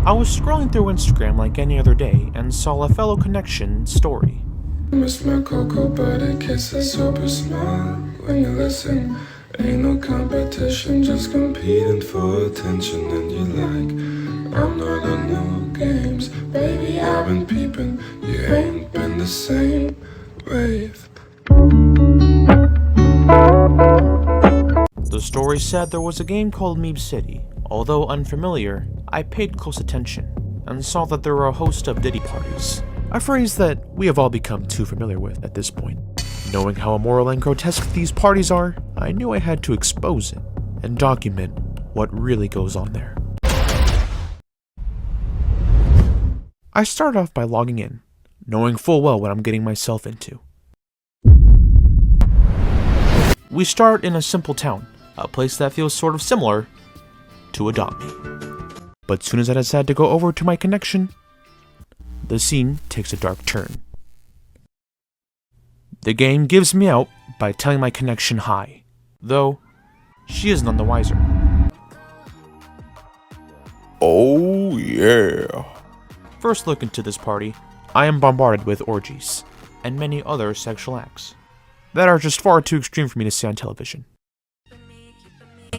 I was scrolling through Instagram like any other day and saw a fellow connection story. Miss my cocoa butter kisses, super smart when you listen. Ain't no competition, just competing for attention. And you're like, I'm not on no games, baby, I've been peeping. You ain't been the same wave. The story said there was a game called Meep City. Although unfamiliar, I paid close attention and saw that there were a host of Diddy parties, a phrase that we have all become too familiar with at this point. Knowing how immoral and grotesque these parties are, I knew I had to expose it and document what really goes on there. I start off by logging in, knowing full well what I'm getting myself into. We start in a simple town, a place that feels sort of similar to Adopt Me. But soon as I decide to go over to my connection, the scene takes a dark turn. The game gives me out by telling my connection hi, though she is none the wiser. Oh yeah. First look into this party, I am bombarded with orgies and many other sexual acts that are just far too extreme for me to see on television.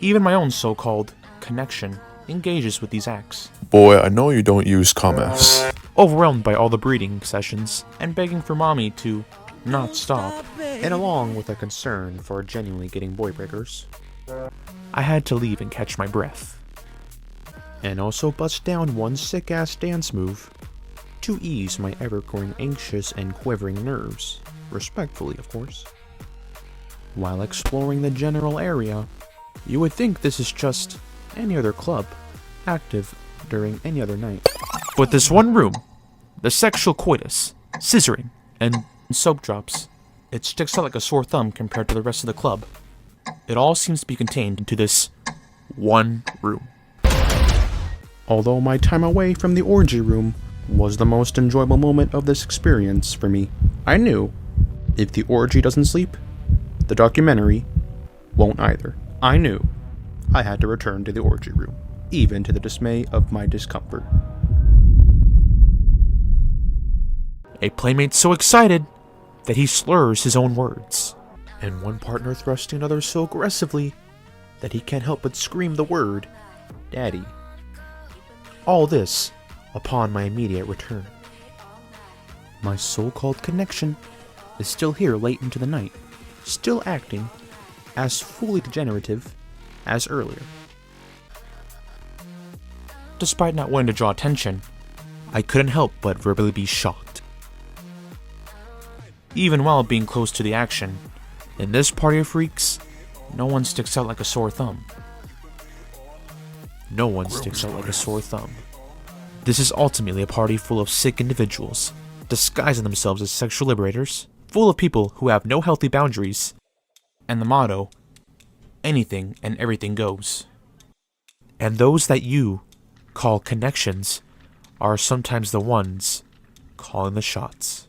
Even my own so-called connection engages with these acts. Boy, I know you don't use commerce. Overwhelmed by all the breeding sessions and begging for mommy to not stop, and along with a concern for genuinely getting boy breakers, I had to leave and catch my breath. And also bust down one sick-ass dance move to ease my ever-growing anxious and quivering nerves, respectfully of course. While exploring the general area, you would think this is just any other club, active during any other night. But this one room, the sexual coitus, scissoring, and soap drops, it sticks out like a sore thumb compared to the rest of the club. It all seems to be contained into this one room. Although my time away from the orgy room was the most enjoyable moment of this experience for me, I knew if the orgy doesn't sleep, the documentary won't either. I knew I had to return to the orgy room, even to the dismay of my discomfort. A playmate so excited that he slurs his own words, and one partner thrusting another so aggressively that he can't help but scream the word, Daddy. All this upon my immediate return. My so-called connection is still here late into the night, still acting as fully degenerative as earlier. Despite not wanting to draw attention, I couldn't help but verbally be shocked. Even while being close to the action, in this party of freaks, no one sticks out like a sore thumb. No one sticks out like a sore thumb. This is ultimately a party full of sick individuals, disguising themselves as sexual liberators, full of people who have no healthy boundaries, and the motto, anything and everything goes. And those that you call connections are sometimes the ones calling the shots.